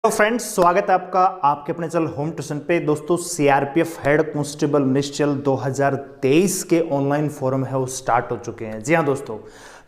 तो फ्रेंड्स, स्वागत है आपका आपके अपने चैनल होम ट्यूशन पे। दोस्तों, सीआरपीएफ हेड कांस्टेबल मिनिस्ट्रियल 2023 के ऑनलाइन फॉर्म है वो स्टार्ट हो चुके हैं। जी हाँ दोस्तों,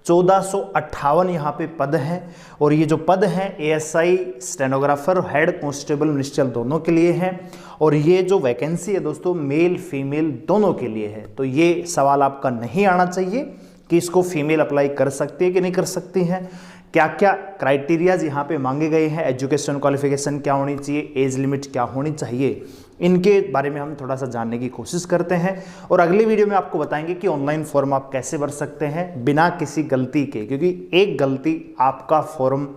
1458 यहाँ पे पद हैं और ये जो पद हैं ASI stenographer head constable ministerial दोनों के लिए हैं। और ये जो वैकेंसी है दोस्तों मेल फीमेल दोनों के लिए है। तो ये सवाल आपका नहीं आना चाहिए कि इसको फीमेल अप्लाई कर सकती है कि नहीं कर सकती हैं, क्या क्या क्राइटेरियाज यहाँ पे मांगे गए हैं, एजुकेशन क्वालिफिकेशन क्या होनी चाहिए, एज लिमिट क्या होनी चाहिए, इनके बारे में हम थोड़ा सा जानने की कोशिश करते हैं। और अगली वीडियो में आपको बताएंगे कि ऑनलाइन फॉर्म आप कैसे भर सकते हैं बिना किसी गलती के, क्योंकि एक गलती आपका फॉर्म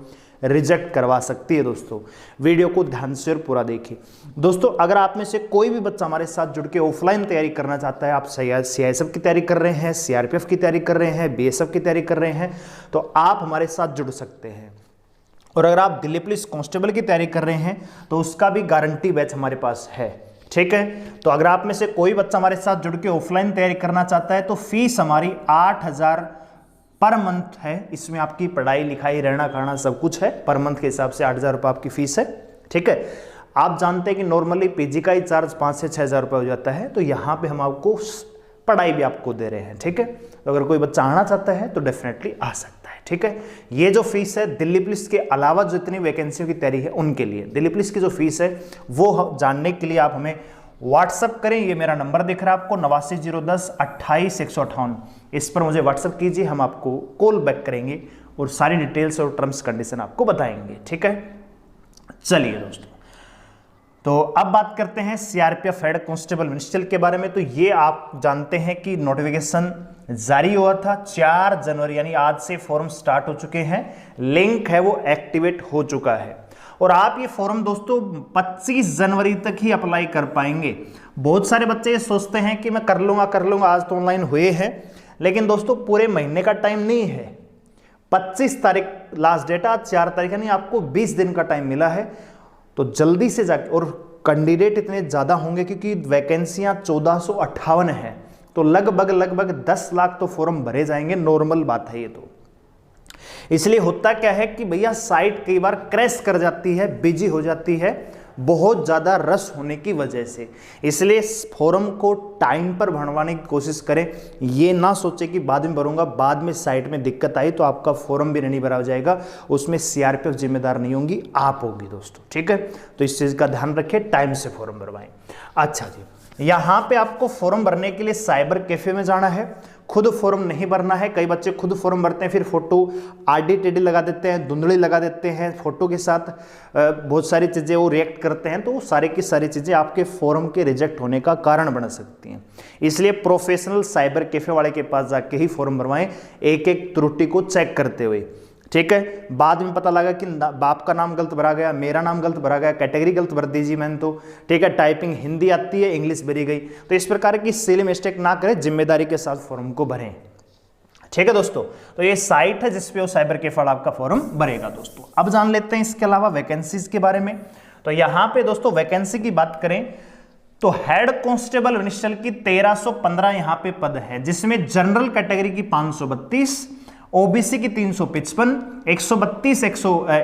रिजेक्ट करवा सकती है। दोस्तों, वीडियो को ध्यान से और पूरा देखिए। दोस्तों, अगर आप में से कोई भी बच्चा हमारे साथ जुड़ के ऑफलाइन तैयारी करना चाहता है, आप सीआईएसएफ की तैयारी कर रहे हैं, सीआरपीएफ की तैयारी कर रहे हैं, बीएसएफ की तैयारी कर रहे हैं, तो आप हमारे साथ जुड़ सकते हैं। और अगर आप दिल्ली पुलिस कांस्टेबल की तैयारी कर रहे हैं तो उसका भी गारंटी बैच हमारे पास है। ठीक है, तो अगर आप में से कोई बच्चा हमारे साथ जुड़ के ऑफलाइन तैयारी करना चाहता है तो फीस हमारी 8000 पर मंथ है। इसमें आपकी पढ़ाई लिखाई रहना खाना सब कुछ है। पर मंथ के हिसाब से 8000 रुपये आपकी फीस है। ठीक है, आप जानते हैं कि नॉर्मली पीजी का ही चार्ज 5 से 6000 रुपये हो जाता है, तो यहाँ पे हम आपको पढ़ाई भी आपको दे रहे हैं। ठीक है, तो अगर कोई बच्चा आना चाहता है तो डेफिनेटली आ सकता है। ठीक है, ये जो फीस है दिल्ली पुलिस के अलावा जो इतनी वैकेंसियों की तैयारी है उनके लिए, दिल्ली पुलिस की जो फीस है वो जानने के लिए आप हमें व्हाट्सअप करें। ये मेरा नंबर दिख रहा है आपको 89010 28158, इस पर मुझे व्हाट्सअप कीजिए, हम आपको कॉल बैक करेंगे और सारी डिटेल्स और टर्म्स कंडीशन आपको बताएंगे। ठीक है, चलिए दोस्तों, तो अब बात करते हैं सीआरपीएफ हेड कांस्टेबल मिनिस्ट्रियल के बारे में। तो ये आप जानते हैं कि नोटिफिकेशन जारी हुआ था 4 जनवरी, यानी आज से फॉर्म स्टार्ट हो चुके हैं। लिंक है वो एक्टिवेट हो चुका है और आप ये फॉर्म दोस्तों 25 जनवरी तक ही अप्लाई कर पाएंगे। बहुत सारे बच्चे ये सोचते हैं कि मैं कर लूंगा, आज तो ऑनलाइन हुए हैं, लेकिन दोस्तों पूरे महीने का टाइम नहीं है। 25 तारीख लास्ट डेट, आज 4 तारीख, यानी आपको 20 दिन का टाइम मिला है। तो जल्दी से जाके, और कैंडिडेट इतने ज़्यादा होंगे क्योंकि वैकेंसियाँ 1458 है, तो लगभग 10 लाख तो फॉर्म भरे जाएंगे। नॉर्मल बात है ये तो। इसलिए होता क्या है कि भैया साइट कई बार क्रैश कर जाती है, बिजी हो जाती है, बहुत ज़्यादा रश होने की वजह से। इसलिए फॉर्म को टाइम पर भरवाने की कोशिश करें। ये ना सोचे कि बाद में भरूंगा, बाद में साइट में दिक्कत आई तो आपका फॉर्म भी नहीं भरा जाएगा, उसमें सीआरपीएफ जिम्मेदार नहीं होंगी, आप होगी दोस्तों। ठीक है, तो इस चीज़ का ध्यान रखें, टाइम से फॉर्म भरवाएं। अच्छा जी, यहाँ पे आपको फॉर्म भरने के लिए साइबर कैफे में जाना है, खुद फॉर्म नहीं भरना है। कई बच्चे खुद फॉर्म भरते हैं, फिर फोटो आडी टेडी लगा देते हैं, धुंधली लगा देते हैं, फोटो के साथ बहुत सारी चीज़ें वो रिएक्ट करते हैं, तो सारी की सारी चीज़ें आपके फॉर्म के रिजेक्ट होने का कारण बन सकती हैं। इसलिए प्रोफेशनल साइबर कैफे वाले के पास जाके ही फॉर्म भरवाएं, एक एक त्रुटि को चेक करते हुए। ठीक है, बाद में पता लगा कि बाप का नाम गलत भरा गया, मेरा नाम गलत भरा गया, कैटेगरी गलत भर दीजिए मैंने तो। ठीक है, टाइपिंग हिंदी आती है, इंग्लिश भरी गई, तो इस प्रकार की सिली मिस्टेक ना करें, जिम्मेदारी के साथ फॉर्म को भरें। ठीक है दोस्तों, तो ये साइट है जिसपे वो साइबर कैफे वाला आपका फॉर्म भरेगा। दोस्तों, अब जान लेते हैं इसके अलावा वैकेंसीज के बारे में। तो यहाँ पे दोस्तों वैकेंसी की बात करें तो हेड कांस्टेबल मिनिस्ट्रियल की 1315 यहाँ पे पद है, जिसमें जनरल कैटेगरी की 532, ओबीसी की 355, 132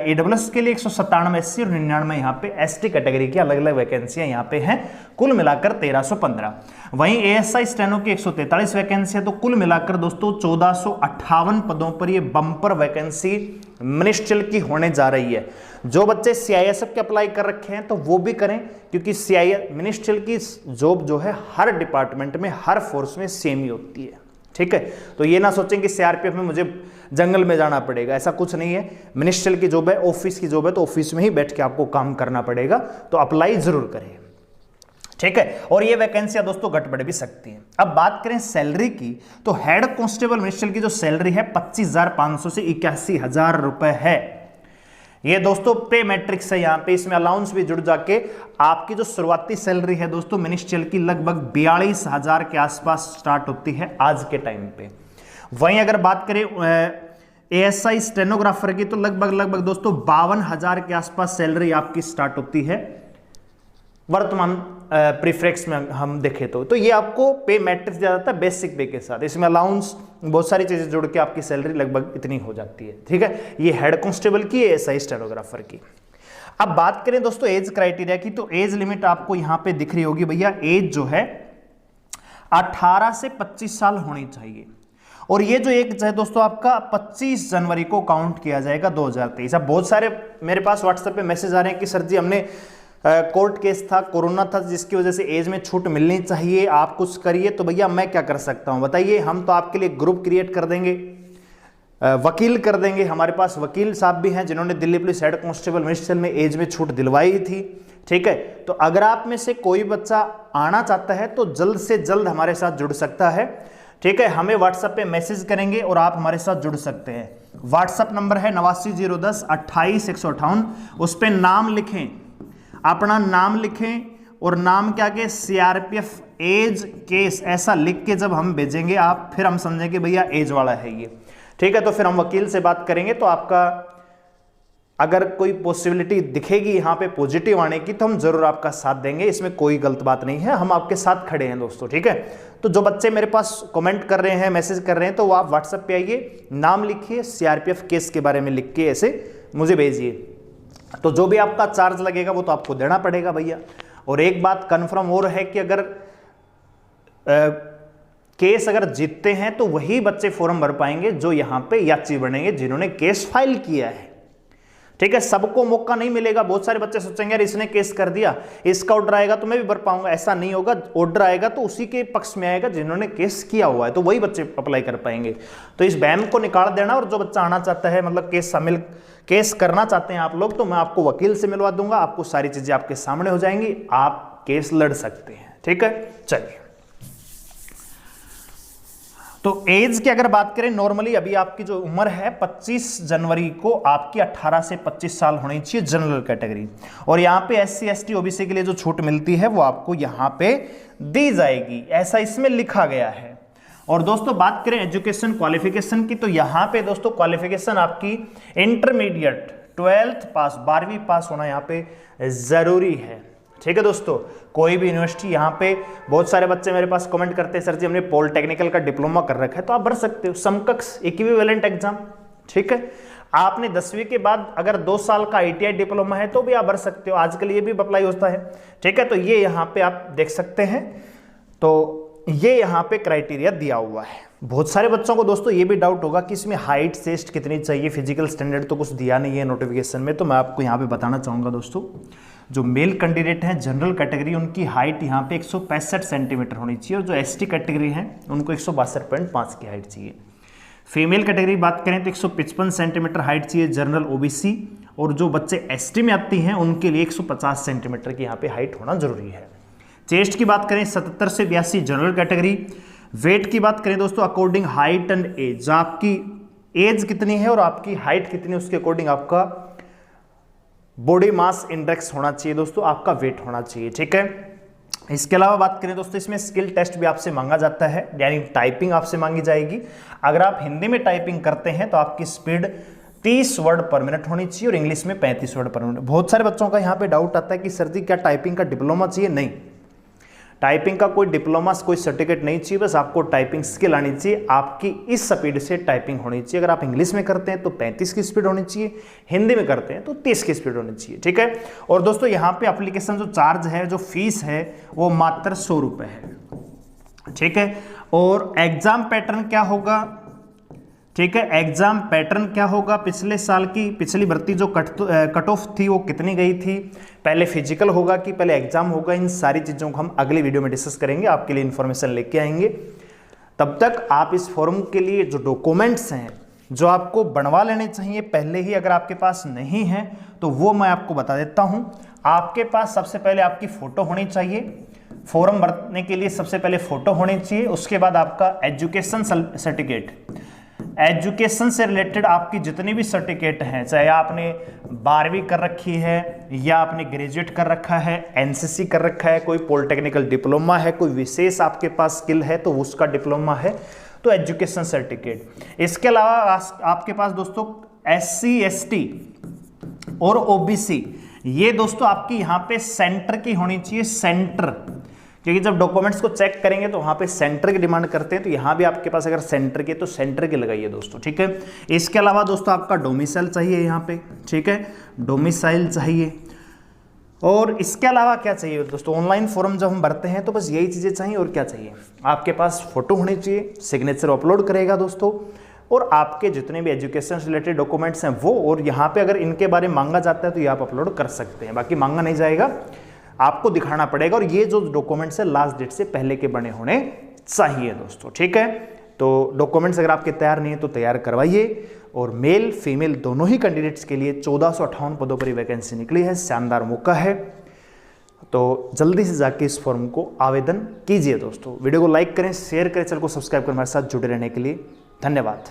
ईडब्ल्यूएस के लिए 197 एससी और 99 यहाँ पे एसटी कैटेगरी की अलग अलग वैकेंसियां यहाँ पे हैं, कुल मिलाकर 1315। वहीं एएसआई स्टेनो की 143 वैकेंसी है, तो कुल मिलाकर दोस्तों 1458 पदों पर ये बम्पर वैकेंसी मिनिस्ट्रियल की होने जा रही है। जो बच्चे सीआईएसएफ के अप्लाई कर रखे हैं तो वो भी करें, क्योंकि मिनिस्ट्रियल की जॉब जो है हर डिपार्टमेंट में, हर फोर्स में सेम ही होती है। ठीक है, तो ये ना सोचें कि सीआरपीएफ में मुझे जंगल में जाना पड़ेगा, ऐसा कुछ नहीं है। मिनिस्ट्रियल की जॉब है, ऑफिस की जॉब है, तो ऑफिस में ही बैठ के आपको काम करना पड़ेगा, तो अप्लाई जरूर करें। ठीक है, और ये वैकेंसियां दोस्तों घट बढ़ भी सकती हैं। अब बात करें सैलरी की, तो हेड कांस्टेबल मिनिस्ट्रियल की जो सैलरी है 25,500 से 81,000 रुपए है। ये दोस्तों पे मैट्रिक्स है, यहाँ पे इसमें अलाउंस भी जुड़ जाके आपकी जो शुरुआती सैलरी है दोस्तों मिनिस्ट्रियल की लगभग 42,000 के आसपास स्टार्ट होती है आज के टाइम पे। वहीं अगर बात करें एएसआई स्टेनोग्राफर की, तो लगभग दोस्तों 52,000 के आसपास सैलरी आपकी स्टार्ट होती है वर्तमान प्रीफ्रेक्स में हम देखें तो ये आपको पे मैट्रिक्स दिया जाता है बेसिक पे के साथ। इसमें अलाउंस बहुत सारी चीजें जोड़ के आपकी सैलरी लगभग इतनी हो जाती है। ठीक है, ये हेड कांस्टेबल की, एएसआई स्टेनोग्राफर की। अब बात करें दोस्तों एज क्राइटेरिया की, तो एज लिमिट आपको यहां पे दिख रही होगी भैया, एज जो है 18 से 25 साल होनी चाहिए। और ये जो एक है दोस्तों आपका 25 जनवरी को काउंट किया जाएगा 2023। अब बहुत सारे मेरे पास व्हाट्सएप पे मैसेज आ रहे हैं कि सर जी हमने कोर्ट केस था, कोरोना था, जिसकी वजह से एज में छूट मिलनी चाहिए, आप कुछ करिए। तो भैया मैं क्या कर सकता हूं बताइए, हम तो आपके लिए ग्रुप क्रिएट कर देंगे, वकील कर देंगे। हमारे पास वकील साहब भी हैं जिन्होंने Delhi police head constable ministerial में एज में छूट दिलवाई थी, ठीक है। तो अगर आप में से कोई बच्चा आना चाहता है तो जल्द से जल्द हमारे साथ जुड़ सकता है, ठीक है। हमें व्हाट्सएप पे मैसेज करेंगे और आप हमारे साथ जुड़ सकते हैं। व्हाट्सएप नंबर है 89 010 28 158, उस पर नाम लिखें, अपना नाम लिखें और नाम क्या के सीआरपीएफ एज केस ऐसा लिख के जब हम भेजेंगे आप, फिर हम समझेंगे भैया एज वाला है ये, ठीक है। तो फिर हम वकील से बात करेंगे, तो आपका अगर कोई पॉसिबिलिटी दिखेगी यहाँ पे पॉजिटिव आने की तो हम जरूर आपका साथ देंगे, इसमें कोई गलत बात नहीं है, हम आपके साथ खड़े हैं दोस्तों, ठीक है। तो जो बच्चे मेरे पास कमेंट कर रहे हैं, मैसेज कर रहे हैं, तो वो आप व्हाट्सएप पे आइए, नाम लिखिए, सीआरपीएफ केस के बारे में लिख के ऐसे मुझे भेजिए। तो जो भी आपका चार्ज लगेगा वो तो आपको देना पड़ेगा भैया। और एक बात कन्फर्म और है कि अगर केस अगर जीतते हैं तो वही बच्चे फॉर्म भर पाएंगे जो यहाँ पे याची बनेंगे जिन्होंने केस फाइल किया है, ठीक है। सबको मौका नहीं मिलेगा। बहुत सारे बच्चे सोचेंगे यार इसने केस कर दिया, इसका ऑर्डर आएगा तो मैं भी भर पाऊंगा, ऐसा नहीं होगा। ऑर्डर आएगा तो उसी के पक्ष में आएगा जिन्होंने केस किया हुआ है, तो वही बच्चे अप्लाई कर पाएंगे। तो इस बैम को निकाल देना, और जो बच्चा आना चाहता है, मतलब केस करना चाहते हैं आप लोग, तो मैं आपको वकील से मिलवा दूंगा, आपको सारी चीजें आपके सामने हो जाएंगी, आप केस लड़ सकते हैं, ठीक है। चलिए, तो एज की अगर बात करें, नॉर्मली अभी आपकी जो उम्र है 25 जनवरी को आपकी 18 से 25 साल होनी चाहिए जनरल कैटेगरी। और यहाँ पे SC ST OBC के लिए जो छूट मिलती है वो आपको यहाँ पे दी जाएगी, ऐसा इसमें लिखा गया है। और दोस्तों बात करें एजुकेशन क्वालिफिकेशन की, तो यहाँ पे दोस्तों क्वालिफिकेशन आपकी इंटरमीडिएट 12th पास, 12वीं पास होना यहाँ पे जरूरी है, ठीक है दोस्तों। कोई भी यूनिवर्सिटी, यहाँ पे बहुत सारे बच्चे मेरे पास कमेंट करते हैं सर जी हमने पॉलिटेक्निकल का डिप्लोमा कर रखा है, तो आप भर सकते हो समकक्ष इक्विवेलेंट एग्जाम, ठीक है। आपने 10वीं के बाद अगर 2 साल का ITI डिप्लोमा है तो भी आप भर सकते हो, आजकल ये भी अप्लाई होता है, ठीक है। तो ये यहाँ पे आप देख सकते हैं, तो ये यहाँ पे क्राइटेरिया दिया हुआ है। बहुत सारे बच्चों को दोस्तों ये भी डाउट होगा कि इसमें हाइट चेस्ट कितनी चाहिए, फिजिकल स्टैंडर्ड तो कुछ दिया नहीं है नोटिफिकेशन में, तो मैं आपको यहाँ पे बताना चाहूँगा दोस्तों, जो मेल कैंडिडेट हैं जनरल कैटेगरी, उनकी हाइट यहाँ पे 165 सेंटीमीटर होनी चाहिए, और जो ST कैटेगरी हैं उनको 162.5 की हाइट चाहिए। फीमेल कैटेगरी बात करें तो 155 सेंटीमीटर हाइट चाहिए जनरल OBC, और जो बच्चे ST में आती हैं उनके लिए 150 सेंटीमीटर की यहाँ पे हाइट होना जरूरी है। चेस्ट की बात करें 77 से 82 जनरल कैटेगरी। वेट की बात करें दोस्तों अकॉर्डिंग हाइट एंड एज, आपकी एज कितनी है और आपकी हाइट कितनी है उसके अकॉर्डिंग आपका बॉडी मास इंडेक्स होना चाहिए दोस्तों, आपका वेट होना चाहिए, ठीक है। इसके अलावा बात करें दोस्तों इसमें स्किल टेस्ट भी आपसे मांगा जाता है, यानी टाइपिंग आपसे मांगी जाएगी। अगर आप हिंदी में टाइपिंग करते हैं तो आपकी स्पीड 30 वर्ड पर मिनट होनी चाहिए और इंग्लिश में 35 वर्ड पर मिनट। बहुत सारे बच्चों का यहाँ पे डाउट आता है कि सर जी क्या टाइपिंग का डिप्लोमा चाहिए? नहीं, टाइपिंग का कोई डिप्लोमा कोई सर्टिफिकेट नहीं चाहिए, बस आपको टाइपिंग स्किल आनी चाहिए, आपकी इस स्पीड से टाइपिंग होनी चाहिए। अगर आप इंग्लिश में करते हैं तो 35 की स्पीड होनी चाहिए, हिंदी में करते हैं तो 30 की स्पीड होनी चाहिए, ठीक है। और दोस्तों यहाँ पे एप्लीकेशन जो चार्ज है, जो फीस है वो मात्र 100 रुपये है, ठीक है। और एग्जाम पैटर्न क्या होगा, ठीक है, एग्जाम पैटर्न क्या होगा, पिछले साल की पिछली भर्ती जो कट ऑफ थी वो कितनी गई थी, पहले फिजिकल होगा कि पहले एग्जाम होगा, इन सारी चीज़ों को हम अगली वीडियो में डिस्कस करेंगे, आपके लिए इन्फॉर्मेशन लेके आएंगे। तब तक आप इस फॉर्म के लिए जो डॉक्यूमेंट्स हैं जो आपको बनवा लेने चाहिए पहले ही, अगर आपके पास नहीं है तो वो मैं आपको बता देता हूँ। आपके पास सबसे पहले आपकी फ़ोटो होनी चाहिए, फॉर्म भरने के लिए सबसे पहले फ़ोटो होनी चाहिए। उसके बाद आपका एजुकेशन सर्टिफिकेट, एजुकेशन से रिलेटेड आपकी जितनी भी सर्टिफिकेट हैं, चाहे आपने 12वीं कर रखी है या आपने ग्रेजुएट कर रखा है, NCC कर रखा है, कोई पॉलिटेक्निकल डिप्लोमा है, कोई विशेष आपके पास स्किल है तो उसका डिप्लोमा है, तो एजुकेशन सर्टिफिकेट। इसके अलावा आपके पास दोस्तों SC ST और OBC, ये दोस्तों आपकी यहाँ पे सेंटर की होनी चाहिए, सेंटर, क्योंकि जब डॉक्यूमेंट्स को चेक करेंगे तो वहाँ पे सेंटर की डिमांड करते हैं, तो यहाँ भी आपके पास अगर सेंटर की तो सेंटर की लगाइए दोस्तों, ठीक है। इसके अलावा दोस्तों आपका डोमिसाइल चाहिए यहाँ पे, ठीक है, डोमिसाइल चाहिए। और इसके अलावा क्या चाहिए दोस्तों, ऑनलाइन फॉर्म जब हम भरते हैं तो बस यही चीज़ें चाहिए। और क्या चाहिए, आपके पास फोटो होनी चाहिए, सिग्नेचर अपलोड करेगा दोस्तों, और आपके जितने भी एजुकेशन से रिलेटेड डॉक्यूमेंट्स हैं वो, और यहाँ पे अगर इनके बारे में मांगा जाता है तो ये आप अपलोड कर सकते हैं, बाकी मांगा नहीं जाएगा, आपको दिखाना पड़ेगा। और ये जो डॉक्यूमेंट्स है लास्ट डेट से पहले के बने होने चाहिए दोस्तों, ठीक है। तो डॉक्यूमेंट्स अगर आपके तैयार नहीं है तो तैयार करवाइए। और मेल फीमेल दोनों ही कैंडिडेट्स के लिए 1458 पदों पर वैकेंसी निकली है, शानदार मौका है। तो जल्दी से जाके इस फॉर्म को आवेदन कीजिए दोस्तों। वीडियो को लाइक करें, शेयर करें, चैनल को सब्सक्राइब कर हमारे साथ जुड़े रहने के लिए धन्यवाद।